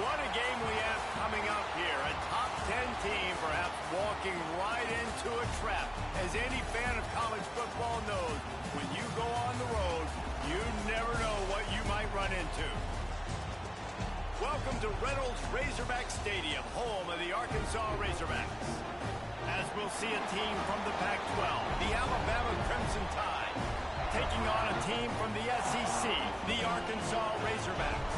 What a game we have coming up here. A top 10 team perhaps walking right into a trap. As any fan of college football knows, when you go on the road, you never know what you might run into. Welcome to Reynolds Razorback Stadium, home of the Arkansas Razorbacks. As we'll see a team from the Pac-12, the Alabama Crimson Tide, taking on a team from the SEC, the Arkansas Razorbacks.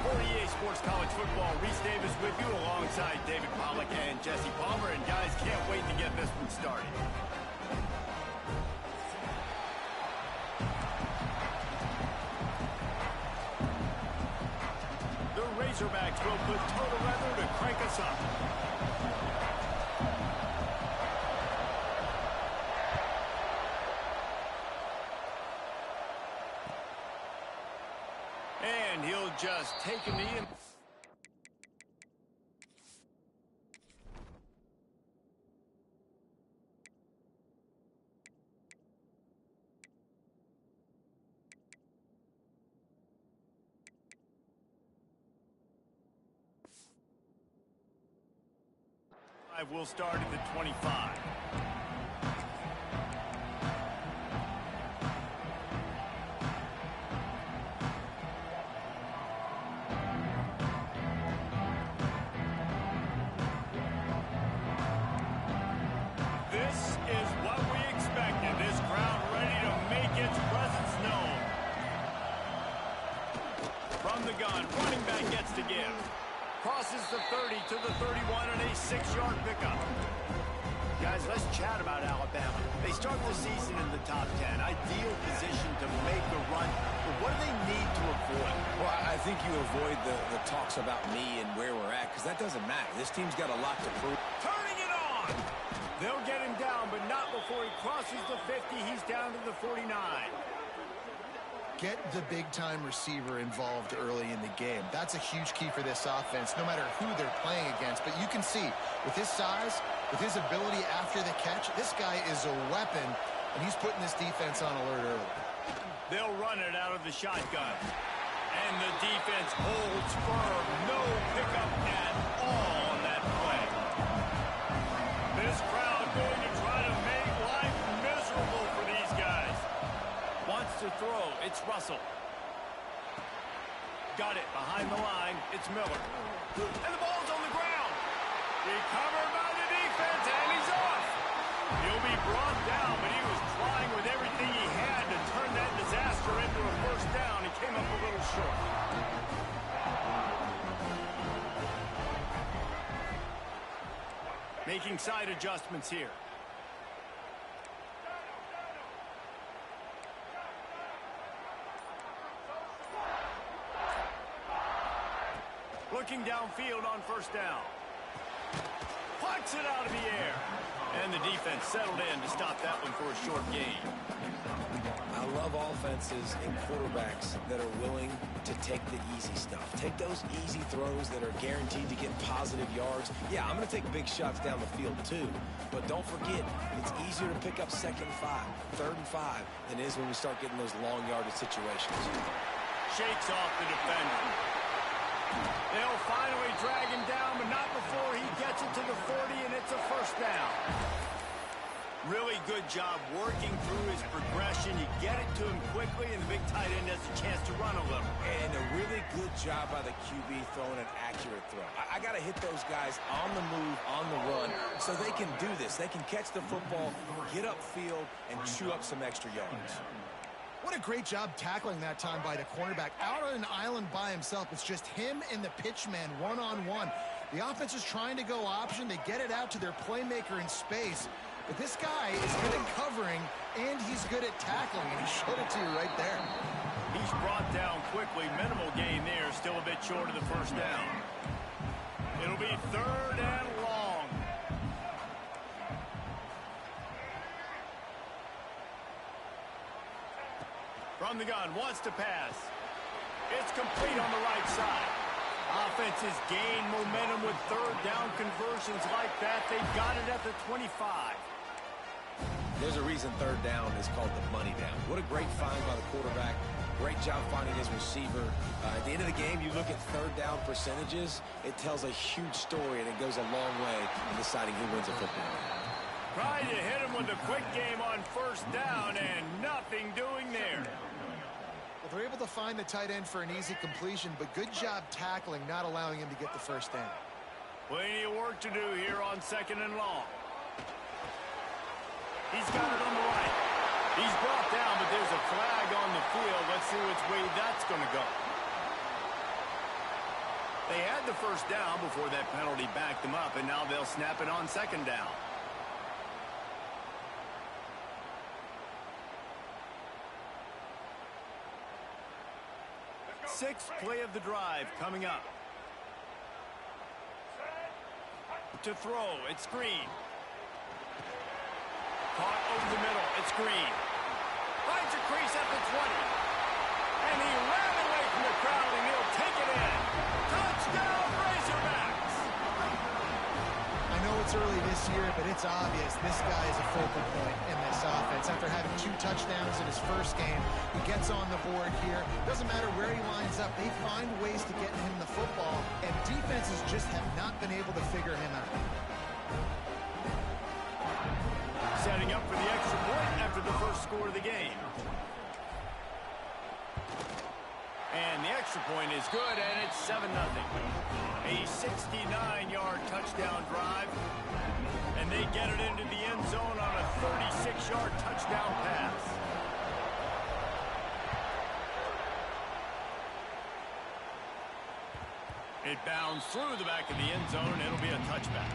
For EA Sports College Football, Reese Davis with you alongside David Pollack and Jesse Palmer. And guys, can't wait to get this one started. The Razorbacks will put total weather to crank us up. And he'll just take him in. We'll start at the 25. This is what we expected. This crowd ready to make its presence known. From the gun, running back gets to give. Crosses the 30 to the 31 and a 6-yard pickup. Guys, let's chat about Alabama. They start the season in the top 10. Ideal position to make a run. But what do they need to avoid? Well, I think you avoid the talks about me and where we're at, because that doesn't matter. This team's got a lot to prove. Turning it on! They'll get him down, but not before he crosses the 50. He's down to the 49. Get the big-time receiver involved early in the game. That's a huge key for this offense, no matter who they're playing against. But you can see, with his size, with his ability after the catch, this guy is a weapon, and he's putting this defense on alert early. They'll run it out of the shotgun. And the defense holds firm. No pickup at all on that play. This crowd going to try to make life miserable for these guys. Wants to throw. It's Russell. Got it behind the line. It's Miller. And the ball's on the ground. Recovered by the defense, and he's off. He'll be brought down, but he was trying with everything he had to turn that disaster into a first down. He came up a little short. Making side adjustments here. Looking downfield on first down. Pucks it out of the air. And the defense settled in to stop that one for a short gain. I love offenses and quarterbacks that are willing to take the easy stuff. Take those easy throws that are guaranteed to get positive yards. Yeah, I'm going to take big shots down the field too. But don't forget, it's easier to pick up 2nd and 5, 3rd and 5 than it is when we start getting those long yardage situations. Shakes off the defender. They'll finally drag him down, but not before he gets it to the 40, and it's a first down. Really good job working through his progression. You get it to him quickly, and the big tight end has a chance to run a little. And a really good job by the QB throwing an accurate throw. I got to hit those guys on the move, on the run, so they can do this. They can catch the football, get upfield, and chew up some extra yards. What a great job tackling that time by the cornerback. Out on an island by himself. It's just him and the pitch man one-on-one. The offense is trying to go option. They get it out to their playmaker in space. But this guy is good at covering, and he's good at tackling, and he showed it to you right there. He's brought down quickly. Minimal gain there. Still a bit short of the first down. It'll be 3rd and long. From the gun, wants to pass. It's complete on the right side. Offenses gain momentum with 3rd down conversions like that. They got it at the 25. There's a reason third down is called the money down. What a great find by the quarterback. Great job finding his receiver. At the end of the game, you look at third down percentages. It tells a huge story, and it goes a long way in deciding who wins a football game. Trying to hit him with a quick game on first down, and nothing doing there. Well, they're able to find the tight end for an easy completion, but good job tackling, not allowing him to get the first down. Plenty of work to do here on 2nd and long. He's got it on the right. He's brought down, but there's a flag on the field. Let's see which way that's going to go. They had the first down before that penalty backed them up, and now they'll snap it on 2nd down. Sixth play of the drive coming up. To throw, it's Green. Caught over the middle, it's Green. Finds a crease at the 20. And he ran away from the crowd, and he'll take it in. Touchdown, Razorbacks! I know it's early this year, but it's obvious this guy is a focal point in this offense. After having 2 touchdowns in his first game, he gets on the board here. Doesn't matter where he lines up, they find ways to get him the football, and defenses just have not been able to figure him out. Setting up for the extra point after the first score of the game. And the extra point is good, and it's 7-0. A 69-yard touchdown drive. And they get it into the end zone on a 36-yard touchdown pass. It bounds through the back of the end zone. It'll be a touchback.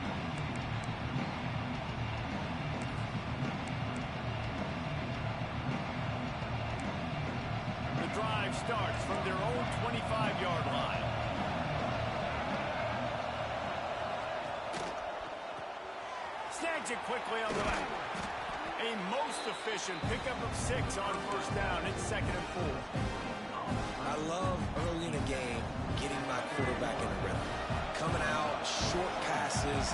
The drive starts from their own 25-yard line. Snags it quickly on the left. A most efficient pickup of 6 on first down. It's 2nd and 4. I love early in a game getting my quarterback in a rhythm. Coming out, short passes,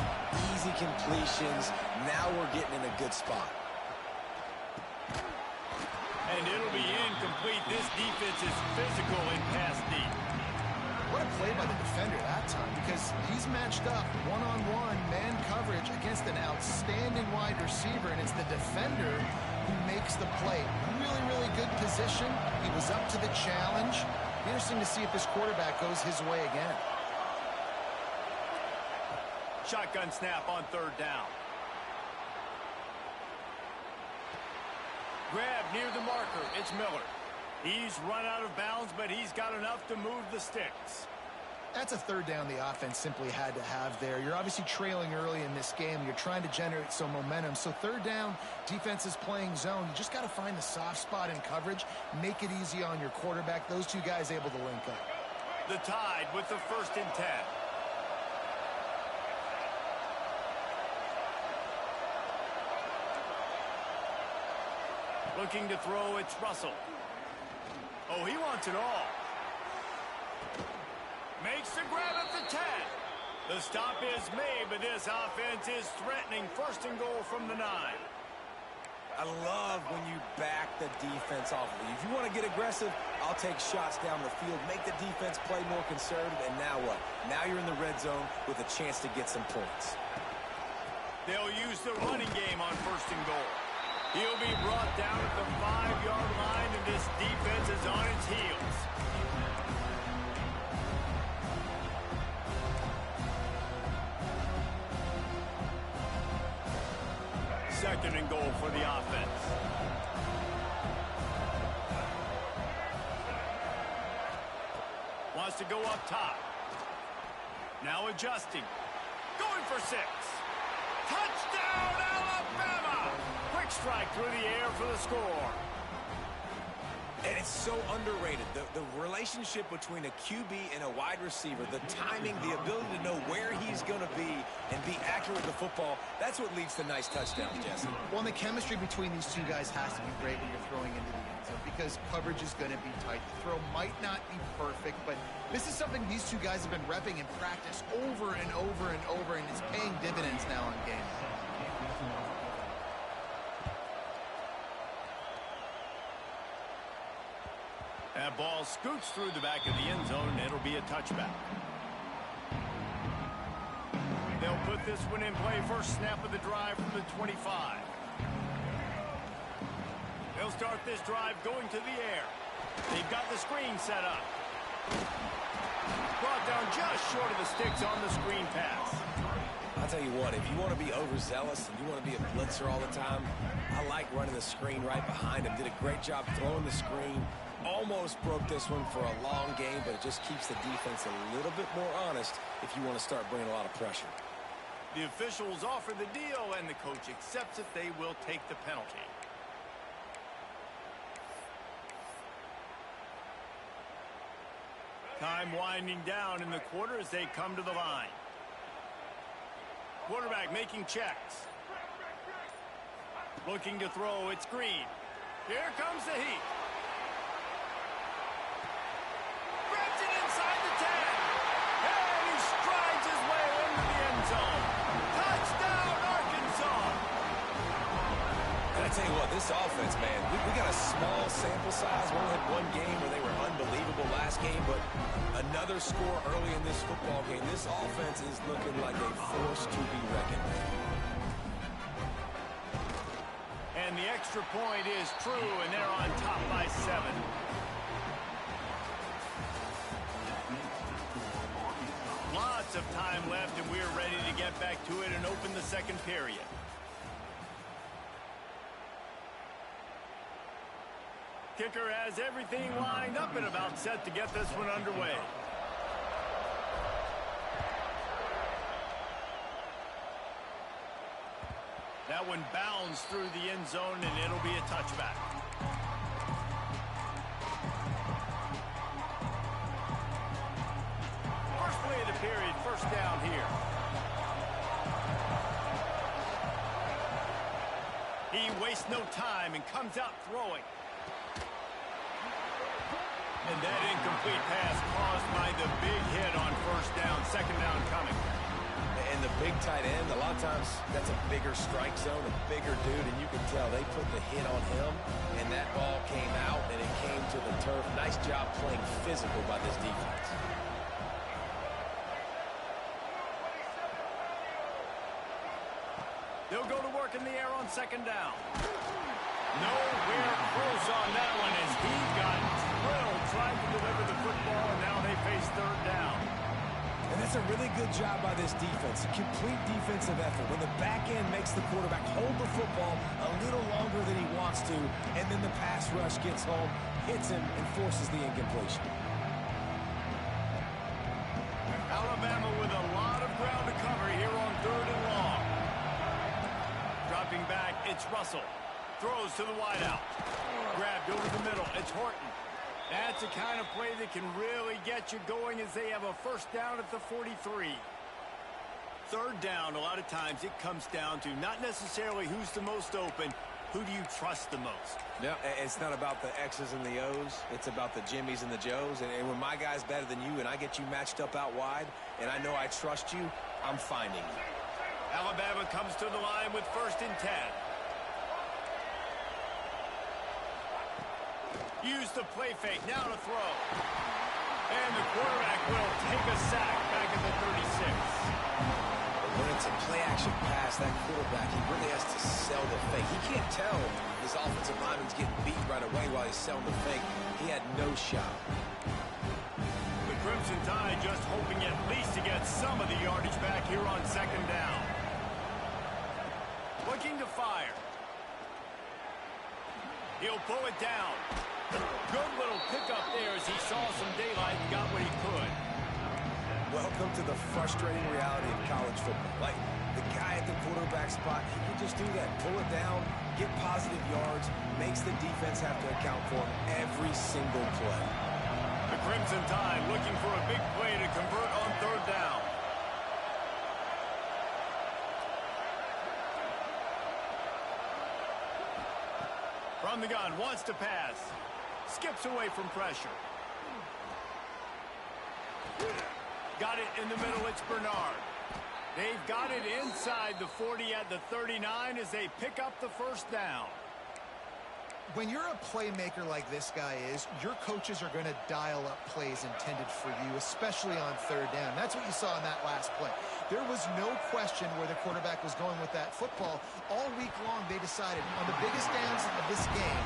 easy completions. Now we're getting in a good spot. And it'll be incomplete. This defense is physical in pass deep. What a play by the defender that time, because he's matched up one-on-one man coverage against an outstanding wide receiver, and it's the defender who makes the play. Really, really good position. He was up to the challenge. Interesting to see if this quarterback goes his way again. Shotgun snap on 3rd down. Grab near the marker. It's Miller. He's run out of bounds, but he's got enough to move the sticks. That's a 3rd down the offense simply had to have there. You're obviously trailing early in this game. You're trying to generate some momentum. So 3rd down, defense is playing zone. You just got to find the soft spot in coverage, make it easy on your quarterback. Those two guys able to link up. The Tide with the 1st and 10. Looking to throw, it's Russell. Oh, he wants it all. Makes the grab at the 10. The stop is made, but this offense is threatening. 1st and goal from the 9. I love when you back the defense off of you. If you want to get aggressive, I'll take shots down the field, make the defense play more conservative, and now what? Now you're in the red zone with a chance to get some points. They'll use the running game on 1st and goal. He'll be brought down at the 5-yard line, and this defense is on its heels. Second and goal for the offense. Wants to go up top. Now adjusting. Going for 6. Touchdown, Alabama! Quick strike through the air for the score. And it's so underrated. The relationship between a QB and a wide receiver, the timing, the ability to know where he's going to be and be accurate with the football, that's what leads to nice touchdowns, Jesse. Well, and the chemistry between these two guys has to be great when you're throwing into the end zone because coverage is going to be tight. The throw might not be perfect, but this is something these two guys have been repping in practice over and over and over, and it's paying dividends now in games. That ball scoots through the back of the end zone, and it'll be a touchback. They'll put this one in play. First snap of the drive from the 25. They'll start this drive going to the air. They've got the screen set up. Brought down just short of the sticks on the screen pass. I'll tell you what, if you want to be overzealous and you want to be a blitzer all the time, I like running the screen right behind him. Did a great job throwing the screen. Almost broke this one for a long game, but it just keeps the defense a little bit more honest if you want to start bringing a lot of pressure. The officials offer the deal, and the coach accepts it. They will take the penalty. Time winding down in the quarter as they come to the line. Quarterback making checks. Looking to throw. It's Green. Here comes the heat. Grabs it inside the 10. And he strides his way into the end zone. Touchdown, Arkansas. And I tell you what, this offense, man, we got a small sample size. We only had one game where they were unbelievable last game, but another score early in this football game. This offense is looking like a force to be reckoned with. And the extra point is true, and they're on top by 7. Lots of time left, and we're ready to get back to it and open the second period. Kicker has everything lined up and about set to get this one underway. That one bounds through the end zone, and it'll be a touchback. First play of the period, first down here. He wastes no time and comes out throwing. And that incomplete pass caused by the big hit on first down, second down coming. And the big tight end, a lot of times that's a bigger strike zone, a bigger dude, and you can tell they put the hit on him, and that ball came out, and it came to the turf. Nice job playing physical by this defense. They'll go to work in the air on second down. Nowhere close on that one as he got drilled trying to deliver the football, and now they face third down. And that's a really good job by this defense. A complete defensive effort. When the back end makes the quarterback hold the football a little longer than he wants to, and then the pass rush gets home, hits him, and forces the incompletion. Alabama with a lot of ground to cover here on third and long. Dropping back, it's Russell. Throws to the wideout. Grabbed over the middle. It's Horton. That's the kind of play that can really get you going as they have a first down at the 43. Third down, a lot of times it comes down to not necessarily who's the most open, who do you trust the most? No, it's not about the X's and the O's. It's about the Jimmies and the Joes. And when my guy's better than you and I get you matched up out wide and I know I trust you, I'm finding you. Alabama comes to the line with first and 10. Use the play fake, now to throw. And the quarterback will take a sack back at the 36. When it's a play-action pass, that quarterback, he really has to sell the fake. He can't tell his offensive lineman's getting beat right away while he's selling the fake. He had no shot. The Crimson Tide just hoping at least to get some of the yardage back here on second down. Looking to fire. He'll pull it down. Good little pickup there as he saw some daylight and got what he could. Welcome to the frustrating reality of college football. Like, the guy at the quarterback spot, he can just do that. Pull it down, get positive yards, makes the defense have to account for him every single play. The Crimson Tide looking for a big play to convert on third down. From the gun, wants to pass. Skips away from pressure. Got it in the middle, it's Bernard. They've got it inside the 40 at the 39 as they pick up the first down. When you're a playmaker like this guy is, your coaches are going to dial up plays intended for you, especially on third down. That's what you saw in that last play. There was no question where the quarterback was going with that football. All week long, they decided on the biggest downs of this game,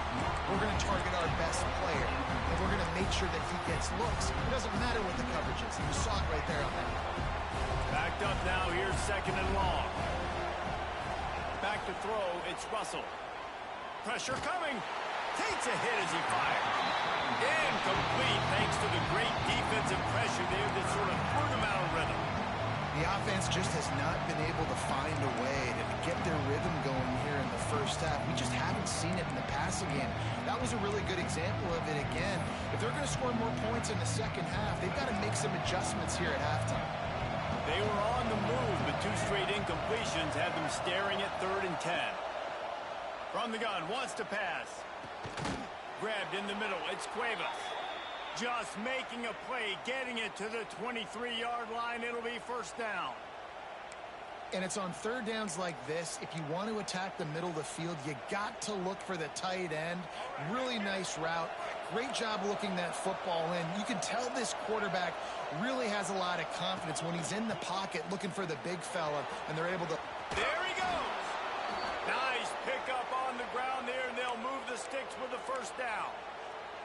we're going to target our best player, and we're going to make sure that he gets looks. It doesn't matter what the coverage is. You saw it right there on that. Backed up now. Here's 2nd and long. Back to throw. It's Russell. Pressure coming. Takes a hit as he fires. Incomplete thanks to the great defensive pressure there that sort of threw them out of rhythm. The offense just has not been able to find a way to get their rhythm going here in the first half. We just haven't seen it in the passing game. That was a really good example of it again. If they're going to score more points in the second half, they've got to make some adjustments here at halftime. They were on the move, but 2 straight incompletions had them staring at 3rd and 10. From the gun, wants to pass. Grabbed in the middle, it's Cuevas. Just making a play, getting it to the 23-yard line. It'll be 1st down. And it's on third downs like this. If you want to attack the middle of the field, you got to look for the tight end. Really nice route. Great job looking that football in. You can tell this quarterback really has a lot of confidence when he's in the pocket looking for the big fella, and they're able to... There he goes. Nice pickup on the ground there, and they'll move the sticks with the 1st down.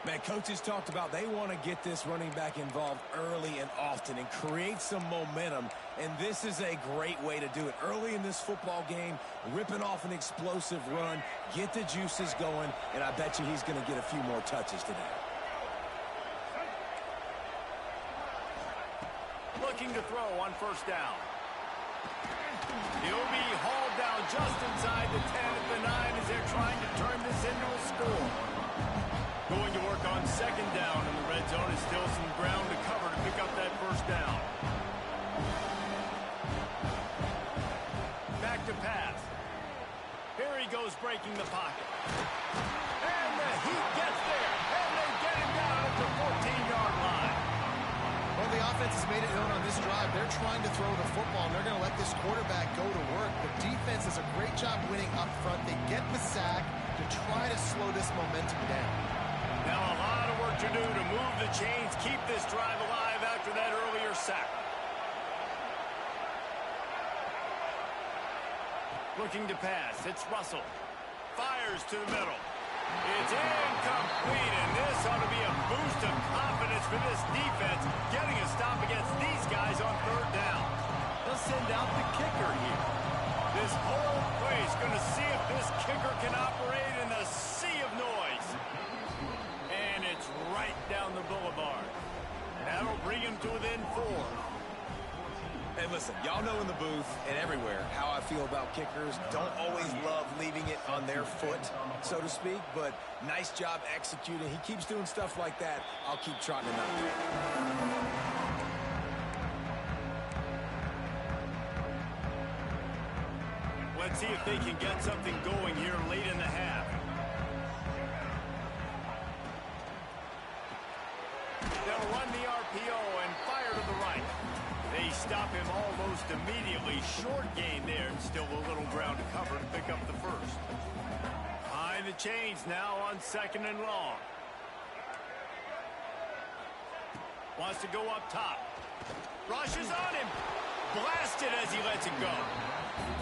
Man, coaches talked about they want to get this running back involved early and often and create some momentum, and this is a great way to do it. Early in this football game, ripping off an explosive run, get the juices going, and I bet you he's going to get a few more touches today. Looking to throw on 1st down. He'll be hauled down just inside the 10 at the 9 as they're trying to turn this into a score. Going to work on 2nd down in the red zone. Is still some ground to cover to pick up that 1st down. Back to pass. Here he goes breaking the pocket. And the heat gets there. And they get him down at the 14-yard line. Well, the offense has made it known on this drive. They're trying to throw the football, and they're going to let this quarterback go to work. The defense does a great job winning up front. They get the sack to try to slow this momentum down. Now a lot of work to do to move the chains, keep this drive alive after that earlier sack. Looking to pass, it's Russell. Fires to the middle. It's incomplete, and this ought to be a boost of confidence for this defense, getting a stop against these guys on 3rd down. They'll send out the kicker here. This whole place going to see if this kicker can operate in the sea of noise. And it's right down the boulevard. That'll bring him to within 4. Hey, listen, y'all know in the booth and everywhere how I feel about kickers. Don't always love leaving it on their foot, so to speak, but nice job executing. He keeps doing stuff like that. I'll keep trotting him out there. Let's see if they can get something going here late in the half. They'll run the RPO and fire to the right. They stop him almost immediately. Short gain there, and still a little ground to cover to pick up the 1st. Behind the chains now on 2nd and long. Wants to go up top. Rushes on him. Blasted as he lets it go.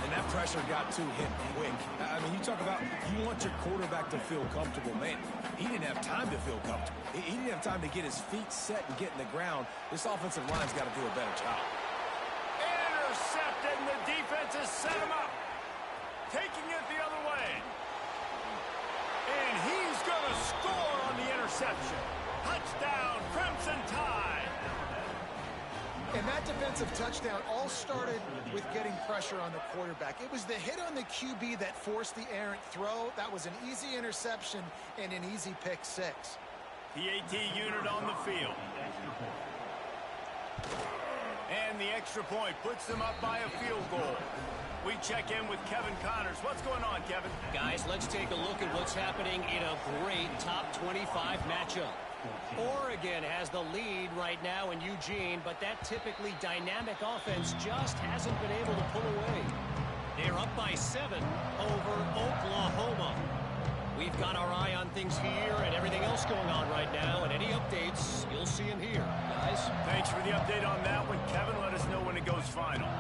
And that pressure got to him quick. I mean, you talk about you want your quarterback to feel comfortable. Man, he didn't have time to feel comfortable. He didn't have time to get his feet set and get in the ground. This offensive line's got to do a better job. Intercepted, and the defense has set him up. Taking it the other way. And he's going to score on the interception. Touchdown, Crimson Tide. And that defensive touchdown all started with getting pressure on the quarterback. It was the hit on the QB that forced the errant throw. That was an easy interception and an easy pick 6. PAT unit on the field. And the extra point puts them up by a field goal. We check in with Kevin Connors. What's going on, Kevin? Guys, let's take a look at what's happening in a great top 25 matchup. Oregon has the lead right now in Eugene, but that typically dynamic offense just hasn't been able to pull away. They're up by 7 over Oklahoma. we've got our eye on things here and everything else going on right now, and any updates, you'll see them here. Guys? Thanks for the update on that one, Kevin. Let us know when it goes final.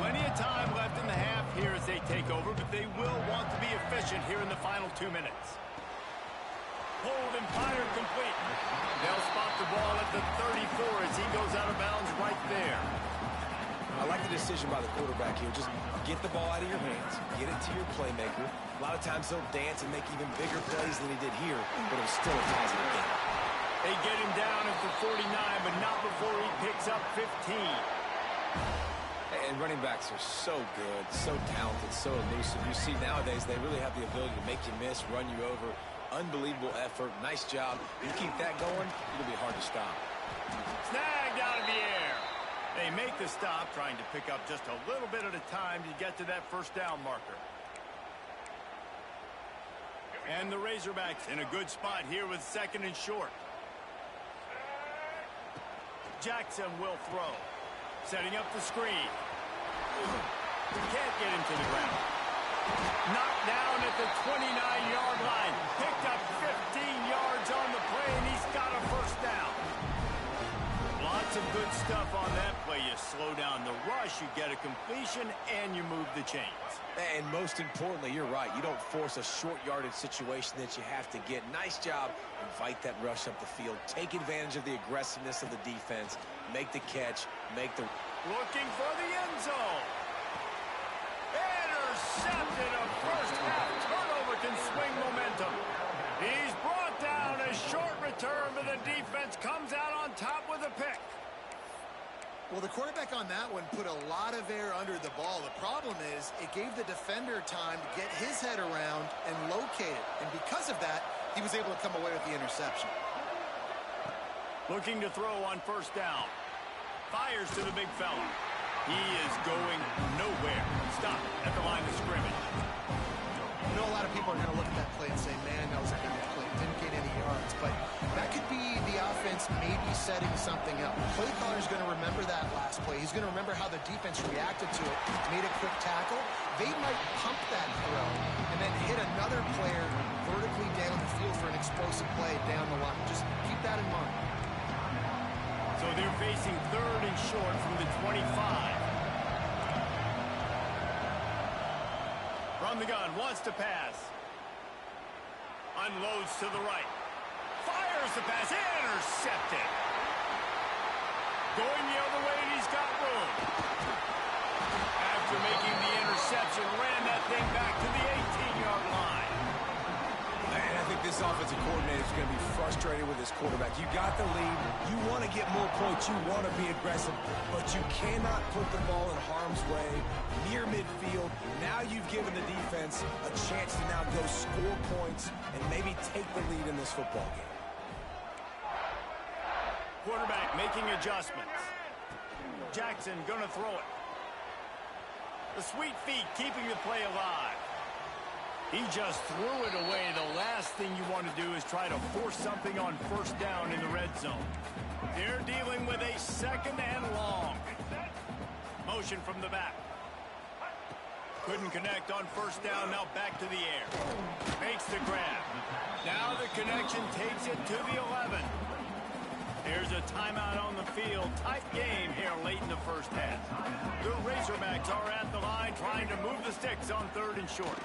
Plenty of time left in the half here as they take over, but they will want to be efficient here in the final 2 minutes. Hold and fire complete. They'll spot the ball at the 34 as he goes out of bounds right there. I like the decision by the quarterback here. Just get the ball out of your hands. Get it to your playmaker. A lot of times he'll dance and make even bigger plays than he did here, but it was still a positive game. They get him down at the 49, but not before he picks up 15. And running backs are so good, so talented, so elusive. You see nowadays they really have the ability to make you miss, run you over. Unbelievable effort. Nice job. You keep that going, it'll be hard to stop. Snagged out of the air. They make the stop, trying to pick up just a little bit at a time to get to that first down marker. And the Razorbacks in a good spot here with 2nd and short. Jackson will throw. Setting up the screen. Can't get him to the ground. Knocked down at the 29-yard line. Picked up 15 yards on the play, and he's got a first down. Lots of good stuff on that play. You slow down the rush, you get a completion, and you move the chains. And most importantly, you're right. You don't force a short yardage situation that you have to get. Nice job. Invite that rush up the field. Take advantage of the aggressiveness of the defense. Make the catch. Make the... Looking for the end zone. Intercepted. A first half turnover can swing momentum. He's brought down. A short return, but the defense comes out on top with a pick. Well, the quarterback on that one put a lot of air under the ball. The problem is it gave the defender time to get his head around and locate it. And because of that, he was able to come away with the interception. Looking to throw on first down. Fires to the big fella. He is going nowhere. Stop at the line of scrimmage. I know a lot of people are going to look at that play and say, man, that was a bad play. Didn't get any yards. But that could be the offense maybe setting something up. Play caller's going to remember that last play. He's going to remember how the defense reacted to it, made a quick tackle. They might pump that throw and then hit another player vertically down the field for an explosive play down the line. Just keep that in mind. So they're facing 3rd and short from the 25. From the gun, wants to pass. Unloads to the right. Fires the pass, intercepted. Going the other way, and he's got room. After making the interception, ran that thing back to the 18-yard line. And I think this offensive coordinator is going to be frustrated with his quarterback. You got the lead. You want to get more points. You want to be aggressive. But you cannot put the ball in harm's way near midfield. Now you've given the defense a chance to now go score points and maybe take the lead in this football game. Quarterback making adjustments. Jackson going to throw it. The sweet feet keeping the play alive. He just threw it away. The last thing you want to do is try to force something on first down in the red zone. They're dealing with a 2nd and long. Motion from the back. Couldn't connect on first down. Now back to the air. Makes the grab. Now the connection takes it to the 11. There's a timeout on the field. Tight game here late in the first half. The Razorbacks are at the line trying to move the sticks on 3rd and short.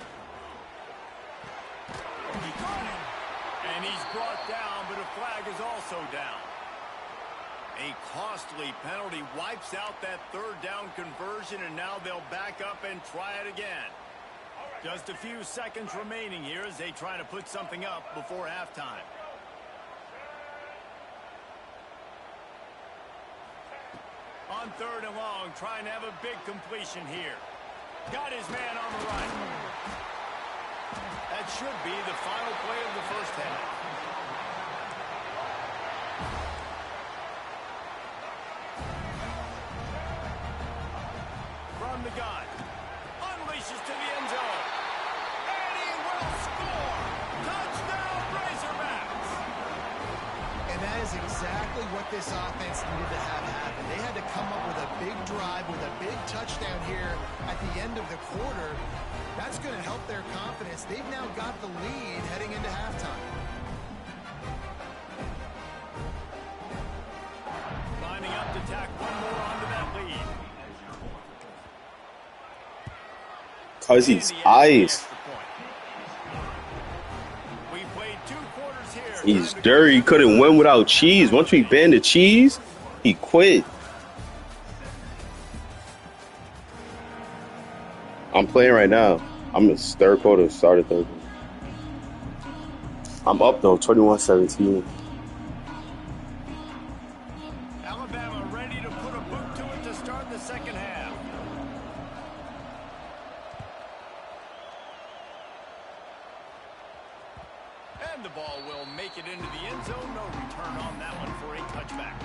He got him. And he's brought down, but a flag is also down. A costly penalty wipes out that 3rd down conversion, and now they'll back up and try it again. Just a few seconds remaining here as they try to put something up before halftime. On 3rd and long, trying to have a big completion here. Got his man on the right. That should be the final play of the first half. From the gun. Unleashes to the end zone. And he will score. Touchdown, Razorbacks. And that is exactly what this offense needed to have happen. They had to come up with a big drive with a big touchdown here at the end of the quarter. That's going to help their confidence. They've now got the lead heading into halftime. Lining up to tack one more onto that lead. Cause he's ice. He's dirty. He couldn't win without cheese. Once we banned the cheese, he quit. I'm playing right now. I'm in third quarter, started third quarter. I'm up though, 21-17. Alabama ready to put a boot to it to start the second half. And the ball will make it into the end zone. No return on that one for a touchback.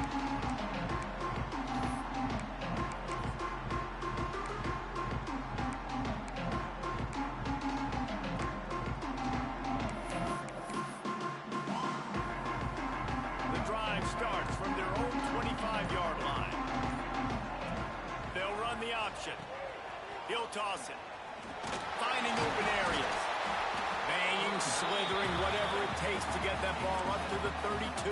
The drive starts from their own 25-yard line. They'll run the option. He'll toss it. Finding open areas. Banging, slithering, whatever it takes to get that ball up to the 32.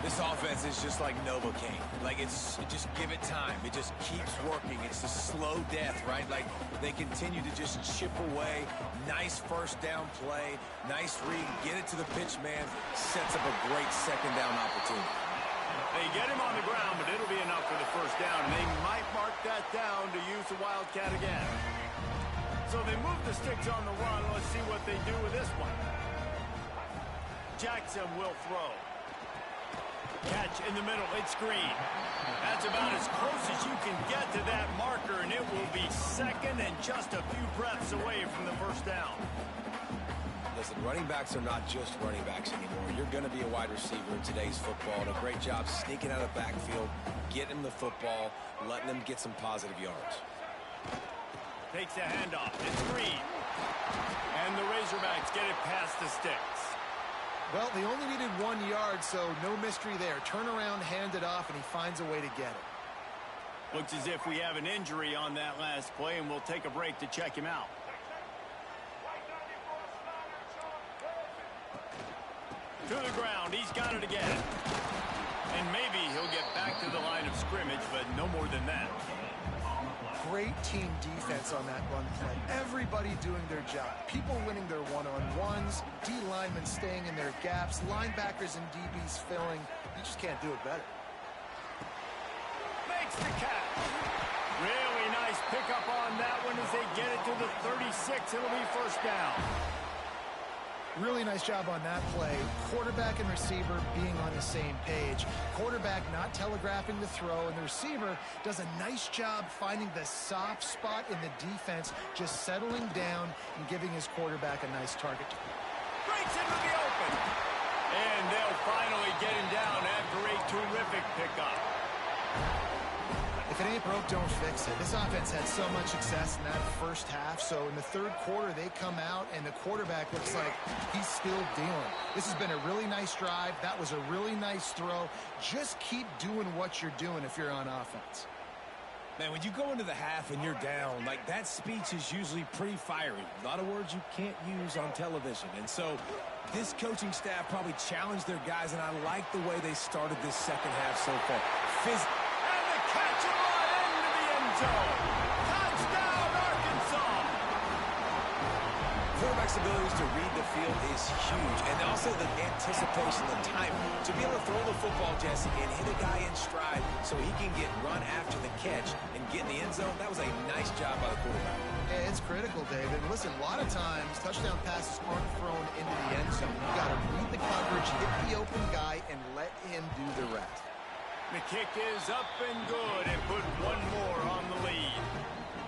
This offense is just like Novocaine. Like, just give it time. It just keeps working. It's the slow death, right? Like, they continue to just chip away. Nice first down play. Nice read. Get it to the pitch man. Sets up a great second down opportunity. They get him on the ground, but it'll be enough for the first down. And they might mark that down to use the Wildcat again. So they move the sticks on the run. Let's see what they do with this one. Jackson will throw. Catch in the middle. It's Green. That's about as close as you can get to that marker, and it will be second and just a few breaths away from the first down. Listen, running backs are not just running backs anymore. You're going to be a wide receiver in today's football. And a great job sneaking out of the backfield, getting him the football, letting them get some positive yards. Takes a handoff. It's Green. And the Razorbacks get it past the sticks. Well, they only needed 1 yard, so no mystery there. Turn around, hand it off, and he finds a way to get it. Looks as if we have an injury on that last play, and we'll take a break to check him out. To the ground. He's got it again. And maybe he'll get back to the line of scrimmage, but no more than that. Great team defense on that run play. Everybody doing their job. People winning their one-on-ones, D linemen staying in their gaps, linebackers and DBs filling. You just can't do it better. Makes the catch. Really nice pickup on that one as they get it to the 36. It'll be first down. Really nice job on that play. Quarterback and receiver being on the same page. Quarterback not telegraphing the throw, and the receiver does a nice job finding the soft spot in the defense, just settling down and giving his quarterback a nice target. Breaks into the open. And they'll finally get him down after a terrific pickup. If it ain't broke, don't fix it. This offense had so much success in that first half, so in the third quarter they come out and the quarterback looks like he's still dealing. This has been a really nice drive. That was a really nice throw. Just keep doing what you're doing if you're on offense. Man, when you go into the half and you're down, like, that speech is usually pretty fiery. A lot of words you can't use on television. And so this coaching staff probably challenged their guys, and I like the way they started this second half so far. And the catch right into the end zone. Touchdown, Arkansas. Quarterback's abilities to read the field is huge, and also the anticipation, the time to be able to throw the football, Jesse, and hit a guy in stride so he can get run after the catch and get in the end zone. That was a nice job by the quarterback. Yeah, it's critical, David. Listen, a lot of times touchdown passes aren't thrown into the end zone. You've got to read the coverage, hit the open guy, and let him do the rest. The kick is up and good, and put one more on the lead.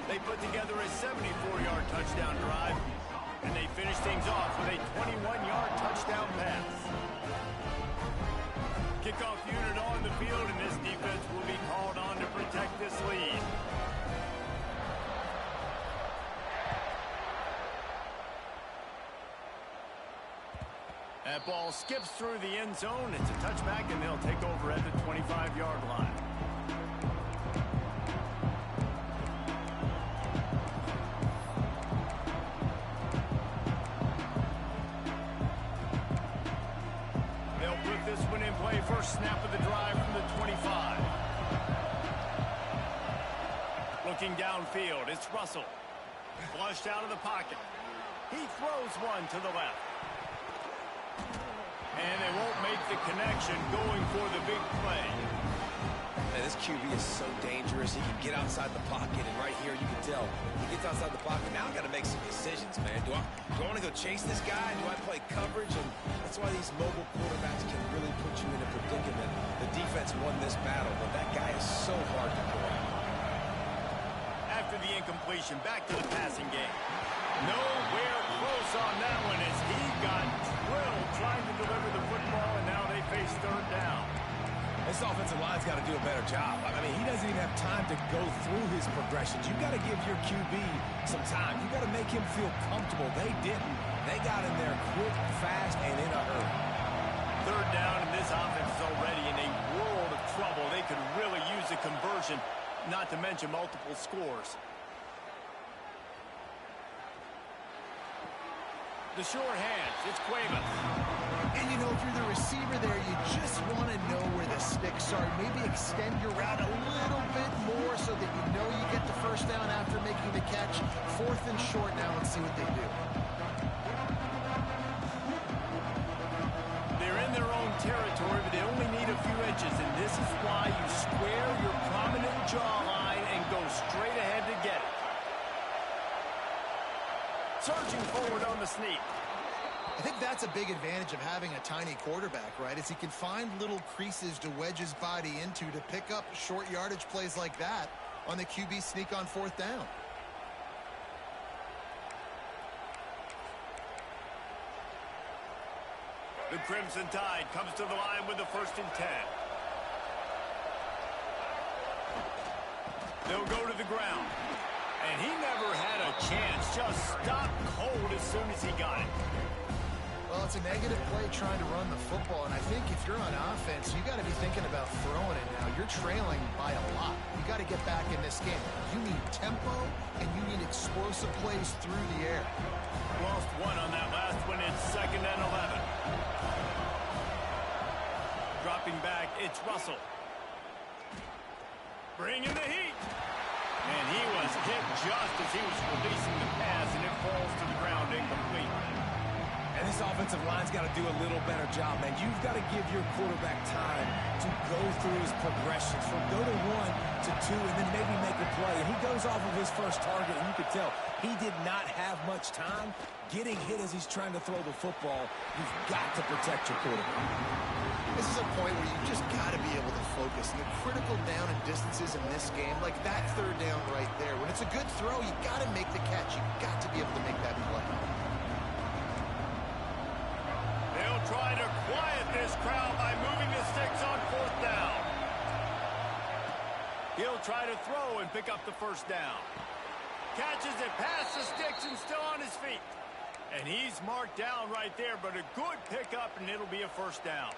They put together a 74-yard touchdown drive, and they finish things off with a 21-yard touchdown pass. Kickoff unit on the field, and this defense will be called on to protect this lead. That ball skips through the end zone. It's a touchback, and they'll take over at the 25-yard line. They'll put this one in play. First snap of the drive from the 25. Looking downfield, it's Russell. Flushed out of the pocket. He throws one to the left. And they won't make the connection going for the big play. Man, this QB is so dangerous. He can get outside the pocket, and right here you can tell he gets outside the pocket. Now I got to make some decisions, man. Do I want to go chase this guy? Do I play coverage? And that's why these mobile quarterbacks can really put you in a predicament. The defense won this battle, but that guy is so hard to corral. After the incompletion, back to the passing game. Nowhere close on that one as he got drilled trying to deliver the football, and now they face third down. This offensive line's got to do a better job. I mean, he doesn't even have time to go through his progressions. You've got to give your QB some time. You've got to make him feel comfortable. They didn't. They got in there quick, fast, and in a hurry. Third down, and this offense is already in a world of trouble. They could really use a conversion, not to mention multiple scores. The short hands, it's Cuevas. And you know, if you're the receiver there, you just want to know where the sticks are. Maybe extend your route a little bit more so that you know you get the first down after making the catch. Fourth and short now, and see what they do. They're in their own territory, but they only need a few inches, and this is why you square your prominent jawline and go straight ahead to get it. Surging forward on the sneak. I think that's a big advantage of having a tiny quarterback, right? Is he can find little creases to wedge his body into to pick up short yardage plays like that on the QB sneak on fourth down. The Crimson Tide comes to the line with the 1st and 10. They'll go to the ground. And he never had a chance. Just stopped cold as soon as he got it. Well, it's a negative play trying to run the football, and I think if you're on offense, you got to be thinking about throwing it now. You're trailing by a lot. You got to get back in this game. You need tempo, and you need explosive plays through the air. Lost one on that last one. It's 2nd and 11. Dropping back, it's Russell. Bringing the heat. And he was hit just as he was releasing the pass, and it falls to the ground incomplete. And this offensive line's got to do a little better job, man. You've got to give your quarterback time to go through his progressions from go to 1 to 2 and then maybe make a play. And he goes off of his first target, and you could tell he did not have much time getting hit as he's trying to throw the football. You've got to protect your quarterback. This is a point where you just got to be able to focus. And the critical down and distances in this game, like that third down right there, when it's a good throw, you got to make the catch. You got to be able to make that play. They'll try to quiet this crowd by moving the sticks on 4th down. He'll try to throw and pick up the 1st down. Catches it past the sticks and still on his feet. And he's marked down right there, but a good pickup, and it'll be a 1st down.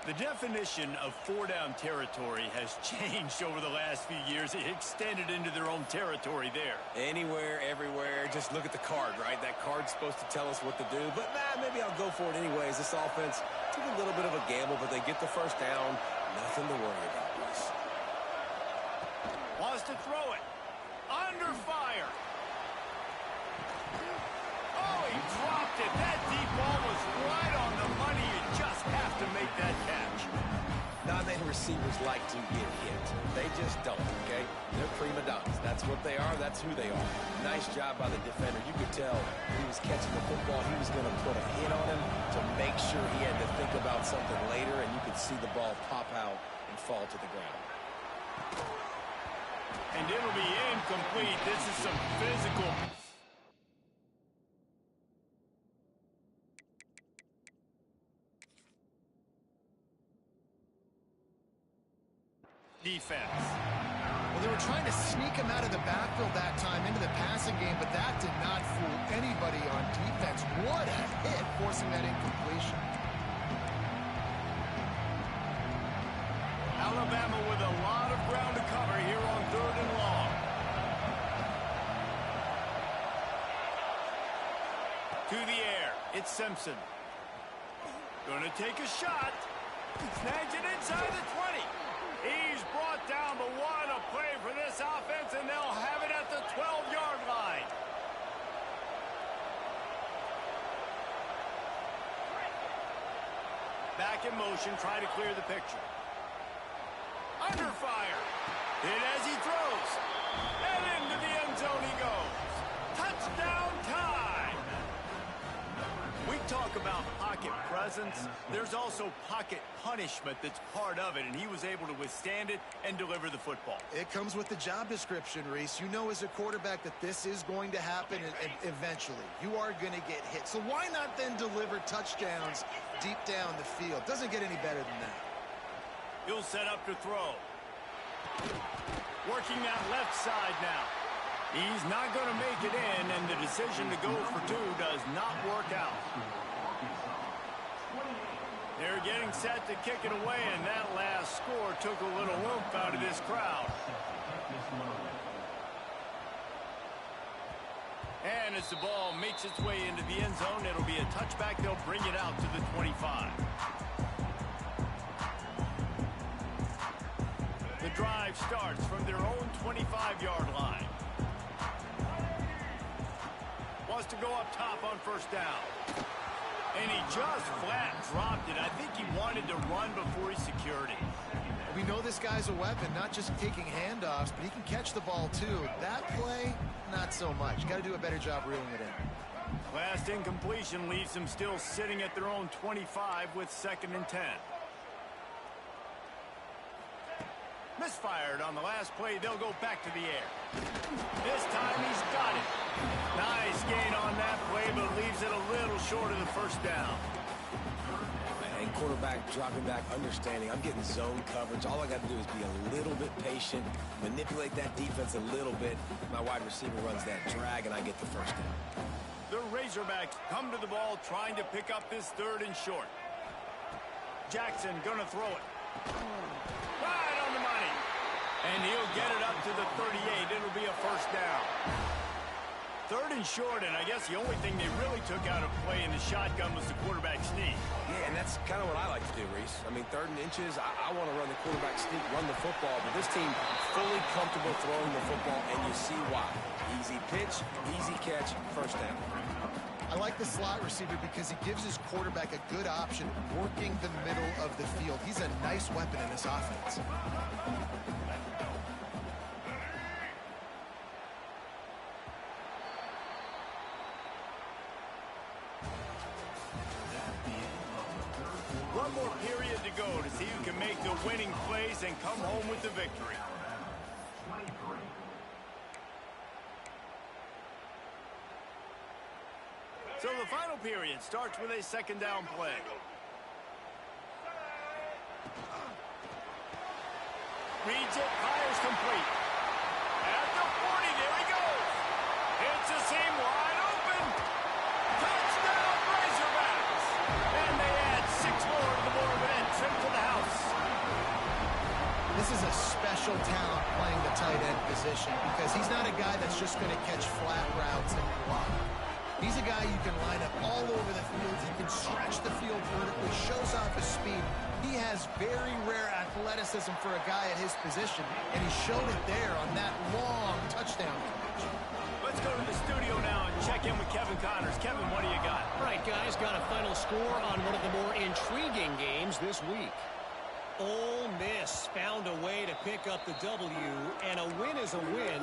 The definition of 4-down territory has changed over the last few years. It extended into their own territory there. Anywhere, everywhere, just look at the card, right? That card's supposed to tell us what to do, but maybe I'll go for it anyways. This offense took a little bit of a gamble, but they get the 1st down. Nothing to worry about, boys. Wants to throw it. Under fire. Oh, he dropped it. That deep ball was right on the money. You just have to make that catch. Not many receivers like to get hit. They just don't, okay? They're prima donnas. That's what they are. That's who they are. Nice job by the defender. You could tell he was catching the football. He was going to put a hit on him to make sure he had to think about something later, and you could see the ball pop out and fall to the ground. And it'll be incomplete. This is some physical defense. Well, they were trying to sneak him out of the backfield that time into the passing game, but that did not fool anybody on defense. What a hit, forcing that incompletion. Alabama with a lot of ground to cover here on 3rd and long. To the air, it's Simpson. Gonna take a shot. Snags it inside the 20. He's brought down, but what a play for this offense, and they'll have it at the 12-yard line. Back in motion, try to clear the picture. Under fire. Hit as he throws. And into the end zone he goes. Touchdown time. We talk about pocket presence. There's also pocket punishment that's part of it, and he was able to withstand it and deliver the football. It comes with the job description, Reese. You know as a quarterback that this is going to happen and eventually. You are going to get hit. So why not then deliver touchdowns deep down the field? Doesn't get any better than that. He'll set up to throw. Working that left side now. He's not going to make it in, and the decision to go for 2 does not work out. They're getting set to kick it away, and that last score took a little oomph out of this crowd. And as the ball makes its way into the end zone, it'll be a touchback. They'll bring it out to the 25. The drive starts from their own 25-yard line. Wants to go up top on 1st down. And he just flat dropped it. I think he wanted to run before he secured it. We know this guy's a weapon, not just taking handoffs, but he can catch the ball too. That play, not so much. Got to do a better job reeling it in. Last incompletion leaves them still sitting at their own 25 with 2nd and 10. Misfired on the last play. They'll go back to the air. This time he's got it. Nice gain on that play, but leaves it a little short of the 1st down. And quarterback dropping back, understanding I'm getting zone coverage. All I got to do is be a little bit patient, manipulate that defense a little bit. My wide receiver runs that drag, and I get the 1st down. The Razorbacks come to the ball trying to pick up this 3rd and short. Jackson gonna throw it. Right on the money. And he'll get it up to the 38. It'll be a 1st down. 3rd and short, and I guess the only thing they really took out of play in the shotgun was the quarterback sneak. Yeah, and that's kind of what I like to do, Reese. I mean, 3rd and inches, I want to run the quarterback sneak, run the football, but this team fully comfortable throwing the football, and you see why. Easy pitch, easy catch, 1st down. I like the slot receiver because he gives his quarterback a good option working the middle of the field. He's a nice weapon in this offense. One more period to go to see who can make the winning plays and come home with the victory. So the final period starts with a 2nd down play. Reads it, fires complete. At the 40, there he goes. It's a seam wide open. Touchdown Razorbacks. And they add 6 more to the board with that trip to the house. This is a special talent playing the tight end position because he's not a guy that's just going to catch flat routes and block. He's a guy you can line up all over the field. He can stretch the field vertically, shows off his speed. He has very rare athleticism for a guy at his position, and he showed it there on that long touchdown catch. Let's go to the studio now and check in with Kevin Connors. Kevin, what do you got? All right, guys, got a final score on one of the more intriguing games this week. Ole Miss found a way to pick up the W, and a win is a win,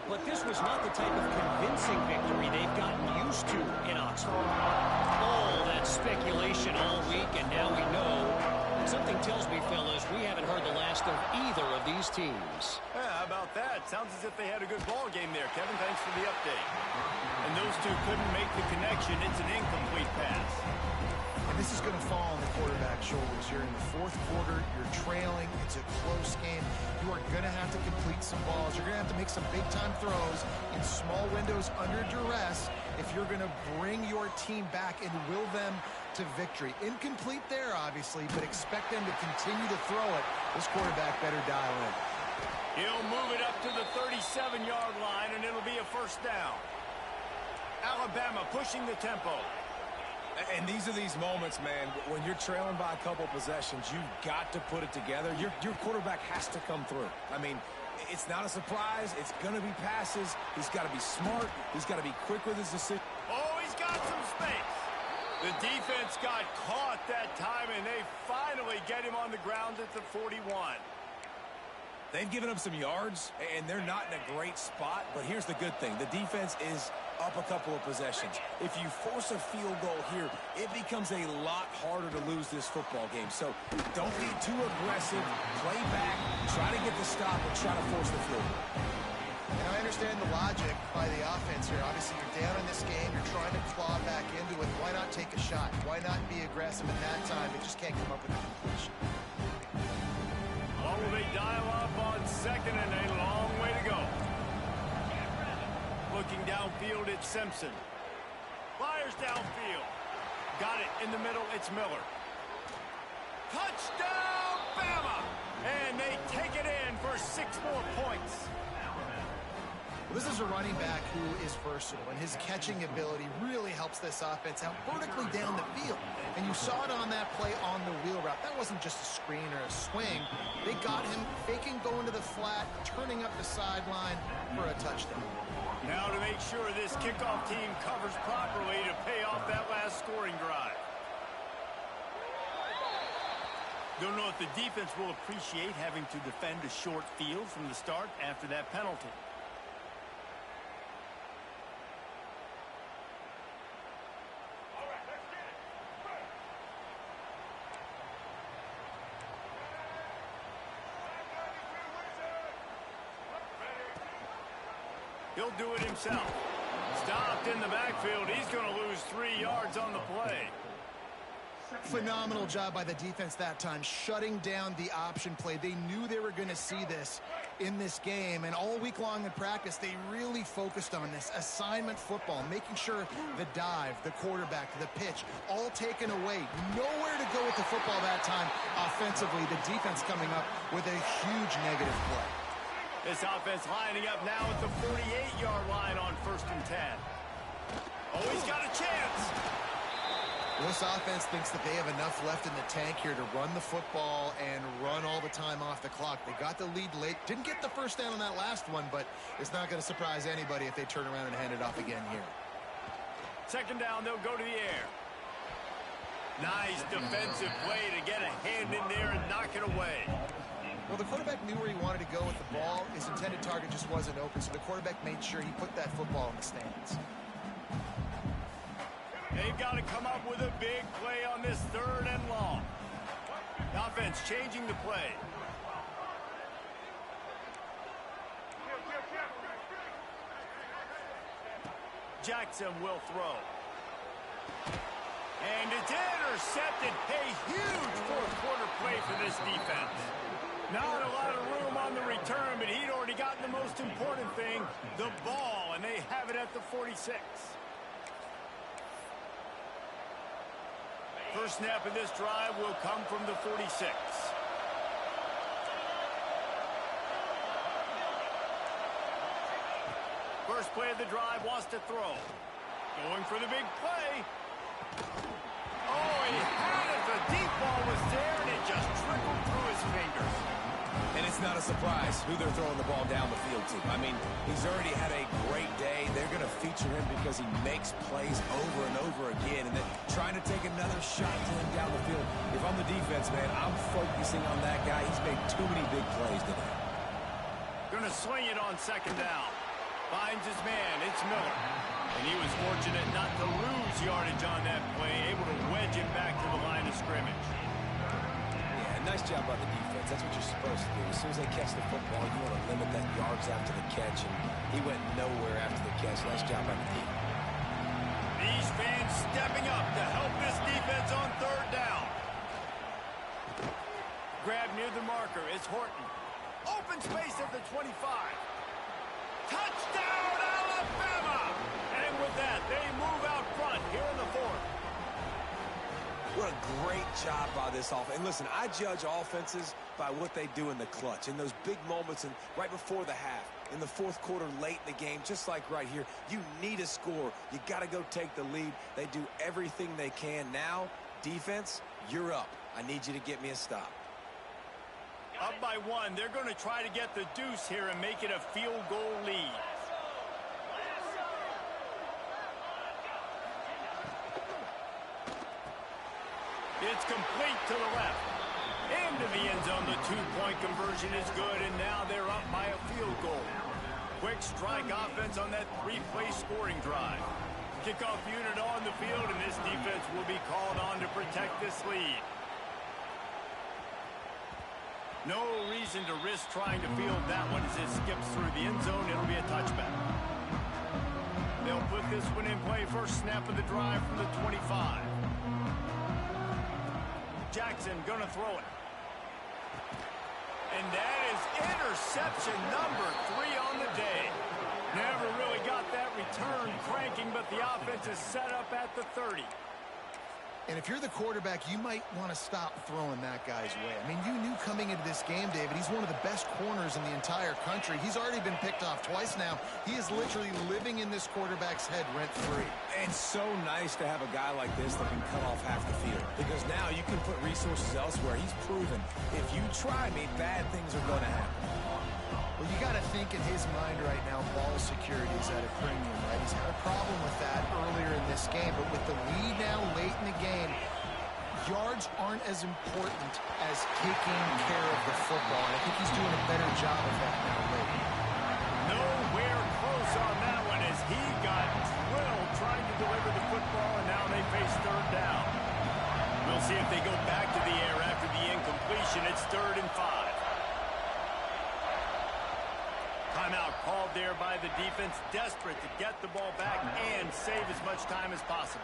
but this was not the type of convincing victory they've gotten used to in Oxford. All that speculation all week, and now we know. Something tells me, fellas, we haven't heard the last of either of these teams. Yeah, how about that? that. Sounds as if they had a good ball game there. Kevin, thanks for the update. And those two couldn't make the connection. It's an incomplete pass. And this is going to fall on the quarterback's shoulders. You're in the fourth quarter. You're trailing. It's a close game. You are going to have to complete some balls. You're going to have to make some big-time throws in small windows under duress if you're going to bring your team back and will them to victory. Incomplete there, obviously, but expect them to continue to throw it. This quarterback better dial in. He'll move it up to the 37-yard line, and it'll be a first down. Alabama pushing the tempo. And these are these moments, man, when you're trailing by a couple possessions, you've got to put it together. Your quarterback has to come through. I mean, it's not a surprise. It's going to be passes. He's got to be smart. He's got to be quick with his decision. Oh, he's got some space. The defense got caught that time, and they finally get him on the ground at the 41. They've given up some yards, and they're not in a great spot. But here's the good thing. The defense is up a couple of possessions. If you force a field goal here, it becomes a lot harder to lose this football game. So don't be too aggressive. Play back, try to get the stop, and try to force the field goal. And I understand the logic by the offense here. Obviously, you're down in this game. You're trying to claw back into it. Why not take a shot? Why not be aggressive at that time? They just can't come up with a completion. Oh, they dial up on second and a long way to go. Looking downfield, it's Simpson. Fires downfield. Got it in the middle, it's Miller. Touchdown, Bama! And they take it in for 6 more points. Well, this is a running back who is versatile, and his catching ability really helps this offense out vertically down the field. And you saw it on that play on the wheel route. That wasn't just a screen or a swing. They got him faking going to the flat, turning up the sideline for a touchdown. Now to make sure this kickoff team covers properly to pay off that last scoring drive. Don't know if the defense will appreciate having to defend a short field from the start after that penalty. He'll do it himself. Stopped in the backfield. He's going to lose 3 yards on the play. Phenomenal job by the defense that time, shutting down the option play. They knew they were going to see this in this game, and all week long in practice, they really focused on this assignment football, making sure the dive, the quarterback, the pitch, all taken away. Nowhere to go with the football that time offensively. The defense coming up with a huge negative play. This offense lining up now at the 48-yard line on 1st and 10. Oh, he's got a chance. Well, this offense thinks that they have enough left in the tank here to run the football and run all the time off the clock. They got the lead late. Didn't get the first down on that last one, but it's not going to surprise anybody if they turn around and hand it off again here. 2nd down, they'll go to the air. Nice defensive play to get a hand in there and knock it away. Well, the quarterback knew where he wanted to go with the ball. His intended target just wasn't open, so the quarterback made sure he put that football in the stands. They've got to come up with a big play on this 3rd and long. The offense changing the play. Jackson will throw. And it's intercepted. A huge 4th quarter play for this defense. Not a lot of room on the return, but he'd already gotten the most important thing, the ball, and they have it at the 46. First snap of this drive will come from the 46. First play of the drive, wants to throw. Going for the big play. Oh, he had it. The deep ball was there, and it just trickled through his fingers. And it's not a surprise who they're throwing the ball down the field to. I mean, he's already had a great day. They're going to feature him because he makes plays over and over again. And then trying to take another shot to him down the field. If I'm the defense, man, I'm focusing on that guy. He's made too many big plays today. Going to swing it on 2nd down. Finds his man. It's Miller. And he was fortunate not to lose yardage on that play. Able to wedge him back to the line of scrimmage. Yeah, nice job by the defense. offense. That's what you're supposed to do. As soon as they catch the football, you want to limit that yards after the catch, and he went nowhere after the catch. Nice job by the D. These fans stepping up to help this defense on third down. Grab near the marker. It's Horton. Open space at the 25. Touchdown, Alabama! And with that, they move out front here in the fourth. What a great job by this offense. And listen, I judge offenses by what they do in the clutch, in those big moments and right before the half, in the fourth quarter, late in the game, just like right here. You need a score. You got to go take the lead. They do everything they can. Now, defense, you're up. I need you to get me a stop. Up by one. They're going to try to get the deuce here and make it a field goal lead. It's complete to the left. Into the end zone. The two-point conversion is good, and now they're up by a field goal. Quick strike offense on that three-play scoring drive. Kickoff unit on the field, and this defense will be called on to protect this lead. No reason to risk trying to field that one as it skips through the end zone. It'll be a touchback. They'll put this one in play. First snap of the drive from the 25. Jackson gonna throw it. And that is interception number 3 on the day. Never really got that return cranking, but the offense is set up at the 30. And if you're the quarterback, you might want to stop throwing that guy's way. I mean, you knew coming into this game, David, he's one of the best corners in the entire country. He's already been picked off twice now. He is literally living in this quarterback's head rent-free. And so nice to have a guy like this that can cut off half the field. Because now you can put resources elsewhere. He's proven if you try me, bad things are going to happen. Well, you got to think in his mind right now, ball security is at a premium, right? He's had a problem with that earlier in this game, but with the lead now late in the game, yards aren't as important as taking care of the football. And I think he's doing a better job of that now late. Nowhere close on that one as he got drilled trying to deliver the football, and now they face third down. We'll see if they go back to the air after the incompletion. It's 3rd and 5. Timeout called there by the defense, desperate to get the ball back and save as much time as possible.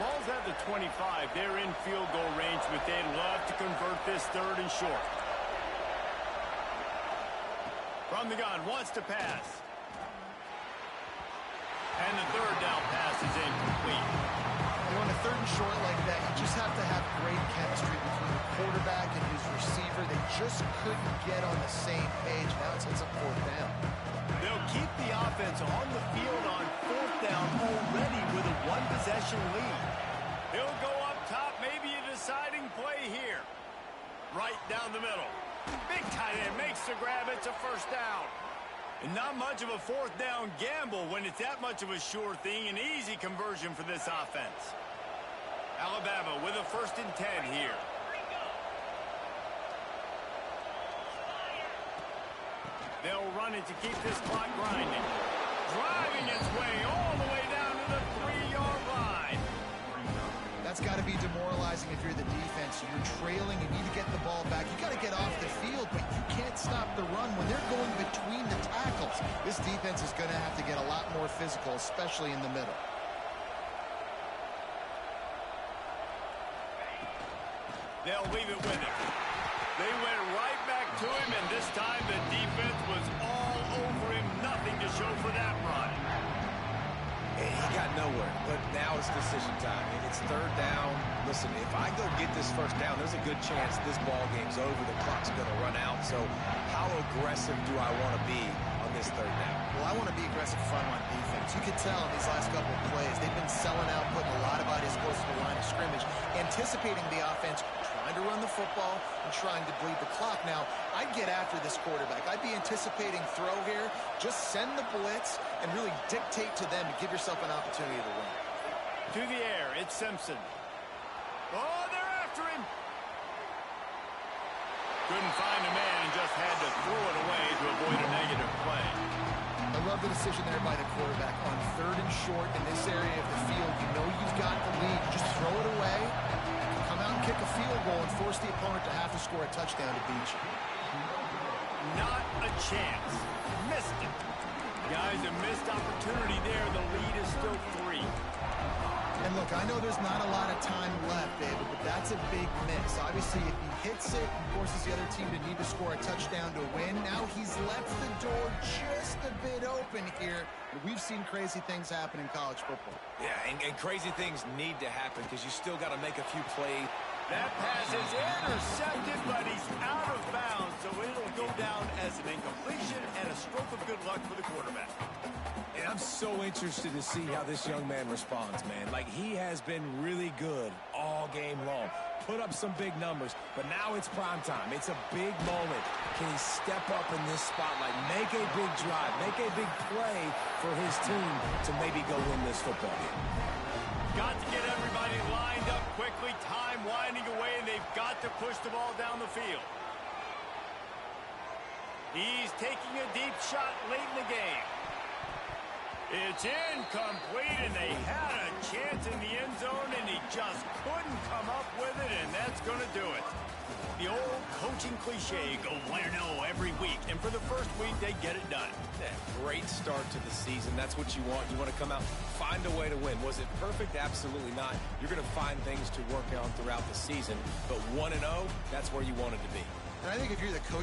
Ball's at the 25. They're in field goal range, but they'd love to convert this 3rd and short. From the gun, wants to pass. And the 3rd down pass is incomplete. On a 3rd and short like that, you just have to have great chemistry between the quarterback and his receiver. They just couldn't get on the same page. Now it sets up 4th down. They'll keep the offense on the field on 4th down already with a one-possession lead. He'll go up top, maybe a deciding play here. Right down the middle. Big tight end makes the grab. It's a 1st down. And not much of a 4th down gamble when it's that much of a sure thing. An easy conversion for this offense. Alabama with a 1st and 10 here. They'll run it to keep this clock grinding. Driving its way all the way down to the 3-yard line. That's got to be demoralizing if you're the defense. You're trailing, you need to get the ball back. You got to get off the field, but you can't stop the run when they're going between the tackles. This defense is going to have to get a lot more physical, especially in the middle. They'll leave it with him. They went right back to him, and this time the defense was all over him. Nothing to show for that run. He got nowhere, but now it's decision time. It's 3rd down. Listen, if I go get this 1st down, there's a good chance this ball game's over. The clock's going to run out. So how aggressive do I want to be on this 3rd down? Well, I want to be aggressive front line defense. You can tell in these last couple of plays, they've been selling out, putting a lot of bodies close to the line of scrimmage, anticipating the offense, trying to run the football and trying to bleed the clock. Now, I'd get after this quarterback. I'd be anticipating throw here. Just send the blitz and really dictate to them to give yourself an opportunity to run. To the air, it's Simpson. Oh, they're after him. Couldn't find a man and just had to throw it away to avoid a negative play. I love the decision there by the quarterback on 3rd and short in this area of the field. You know you've got the lead. Just throw it away, come out and kick a field goal and force the opponent to have to score a touchdown to beat you. Not a chance. Missed it. Guys, a missed opportunity there. The lead is still 3. And look, I know there's not a lot of time left, David, but that's a big miss. Obviously, if he hits it and forces the other team to need to score a touchdown to win, now he's left the door just a bit open here. But we've seen crazy things happen in college football. Yeah, and crazy things need to happen because you still got to make a few plays. That pass is intercepted, but he's out of bounds, so it'll go down as an incompletion and a stroke of good luck for the quarterback. And I'm so interested to see how this young man responds, man. Like, he has been really good all game long. Put up some big numbers, but now it's prime time. It's a big moment. Can he step up in this spotlight, make a big drive, make a big play for his team to maybe go win this football game? Got to get everybody lined up quickly. Time winding away, and they've got to push the ball down the field. He's taking a deep shot late in the game. It's incomplete, and they had a chance in the end zone, and he just couldn't come up with it, and that's going to do it. The old coaching cliche, go win or no every week, and for the first week, they get it done. Yeah, great start to the season. That's what you want. You want to come out, find a way to win. Was it perfect? Absolutely not. You're going to find things to work on throughout the season, but 1-0, that's where you wanted to be. And I think if you're the coach